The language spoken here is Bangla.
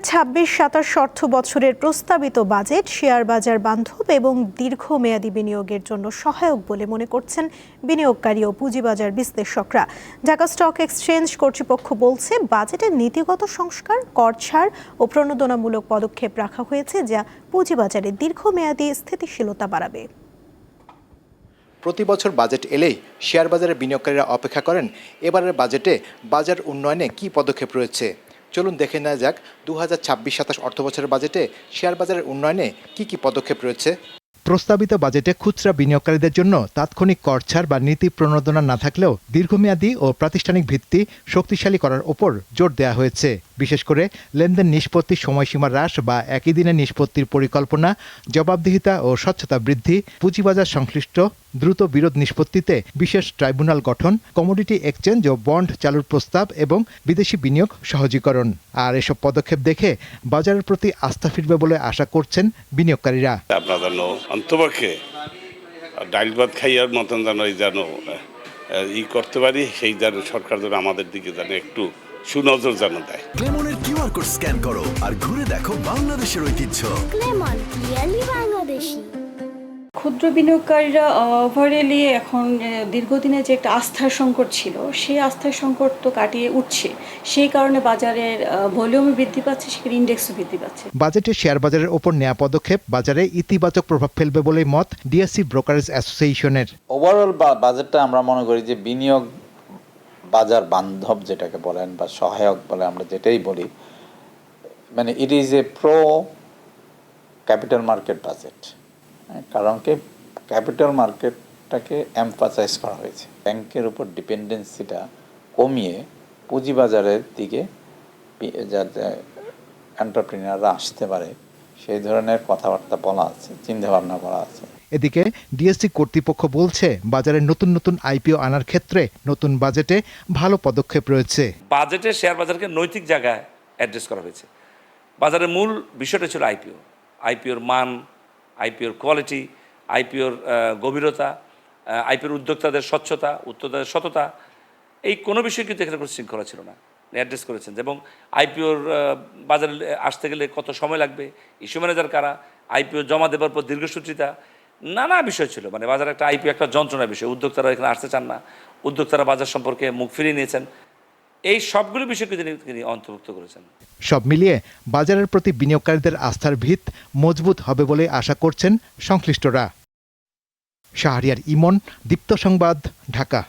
2026-27 অর্থ বছরের প্রস্তাবিত বাজেট শেয়ার বাজার বান্ধব এবং দীর্ঘমেয়াদী বিনিয়োগের জন্য সহায়ক বলে মনে করছেন বিনিয়োগকারী ও পুঁজিবাজার বিশ্লেষকরা। ঢাকা স্টক এক্সচেঞ্জ কর্তৃপক্ষ বলছে, বাজেটের নীতিগত সংস্কার, কর ছাড় ও প্রণোদনামূলক পদক্ষেপ রাখা হয়েছে, যা পুঁজিবাজারে দীর্ঘমেয়াদী স্থিতিশীলতা বাড়াবে। প্রতি বছর বাজেট এলেই শেয়ার বাজারে বিনিয়োগকারীরা অপেক্ষা করেন এবারের বাজেটে বাজার উন্নয়নে কী পদক্ষেপ রয়েছে। চলুন দেখে নেওয়া যাক 2026-27 অর্থবছরের বাজেটে শেয়ার বাজারের উন্নয়নে কী পদক্ষেপ রয়েছে। প্রস্তাবিত বাজেটে খুচরা বিনিয়োগকারীদের জন্য তাৎক্ষণিক কর ছাড় বা নীতি প্রণোদনা না থাকলেও দীর্ঘমেয়াদী ও প্রাতিষ্ঠানিক ভিত্তি শক্তিশালী করার ওপর জোর দেওয়া হয়েছে। বিশেষ করে লেনদেন নিষ্পত্তির সময়সীমা হ্রাস বা একই দিনে নিষ্পত্তির পরিকল্পনা, জবাবদিহিতা ও স্বচ্ছতা বৃদ্ধি, পুঁজিবাজার সংশ্লিষ্ট দ্রুত বিরোধ নিষ্পত্তিতে বিশেষ ট্রাইব্যুনাল গঠন, কমোডিটি এক্সচেঞ্জ ও বন্ড চালুর প্রস্তাব এবং বিদেশি বিনিয়োগ সহজীকরণ। আর এসব পদক্ষেপ দেখে বাজারের প্রতি আস্থা ফিরবে বলে আশা করছেন বিনিয়োগকারীরা। অন্তপক্ষে ডাইল ভাত খাইয়ার মতন যেন করতে পারি, সেই যেন সরকার যেন আমাদের দিকে যেন একটু সুনজর যেন দেয়। ক্লেমনের কিউআর কোড স্ক্যান করো আর ঘুরে দেখো বাংলাদেশের ঐতিহ্য। ক্লেমন রিয়েলি বাংলাদেশী। ক্ষুদ্র বিনিয়োগকারীরা ওভারঅলি এখন দীর্ঘদিনে যে একটা আস্থার সংকট ছিল, সেই আস্থার সংকট তো কাটিয়ে উঠছে। সেই কারণে বাজারের ভলিউম বৃদ্ধি পাচ্ছে, সেখানে ইন্ডেক্সও বৃদ্ধি পাচ্ছে। বাজেটে শেয়ার বাজারের ওপর নেওয়া পদক্ষেপ বাজারে ইতিবাচক প্রভাব ফেলবে বলে মত ডিএসসি ব্রোকারেজ অ্যাসোসিয়েশনের। ওভারঅল বাজেটটা আমরা মনে করি যে বিনিয়োগ বাজার বান্ধব যেটাকে বলেন বা সহায়ক বলে আমরা যেটাই বলি, মানে it is a pro capital market budget. কারণ কি, ক্যাপিটাল মার্কেটটাকে এমফাসাইজ করা হয়েছে, ব্যাংকের উপর ডিপেন্ডেন্সিটা কমিয়ে পুঁজিবাজারের দিকে যাতে এন্টারপ্রেনাররা আসতে পারে সেই ধরনের কথাবার্তা বলা আছে, চিন্তাভাবনা করা আছে। এদিকে ডিএসসি কর্তৃপক্ষ বলছে, বাজারে নতুন নতুন আইপিও আনার ক্ষেত্রে নতুন বাজেটে ভালো পদক্ষেপ রয়েছে। বাজেটে শেয়ার বাজারকে নৈতিক জায়গায় অ্যাড্রেস করা হয়েছে। বাজারের মূল বিষয়টা ছিল আইপিওর মান, আইপিওর কোয়ালিটি, আইপিওর গভীরতা, আইপিওর উদ্যোক্তাদের স্বচ্ছতা, উদ্যোক্তাদের সততা, এই কোনো বিষয় কিন্তু এখানে কোনো শৃঙ্খলা ছিল না, অ্যাড্রেস করেছেন। এবং আইপিওর বাজারে আসতে গেলে কত সময় লাগবে, ইস্যু ম্যানেজার কারা, আইপিও জমা দেওয়ার পর দীর্ঘসূত্রিতা, নানা বিষয় ছিল। মানে বাজারে একটা আইপিও একটা যন্ত্রণার বিষয়, উদ্যোক্তারা এখানে আসতে চান না, উদ্যোক্তারা বাজার সম্পর্কে মুখ ফিরিয়ে নিয়েছেন, এই সবগুলো বিষয়কে তিনি অন্তর্ভুক্ত করেছেন। সব মিলিয়ে বাজারের প্রতি বিনিয়োগকারীদের আস্থার ভিত মজবুত হবে বলে আশা করছেন সংশ্লিষ্টরা। শাহরিয়ার ইমন, দীপ্ত সংবাদ, ঢাকা।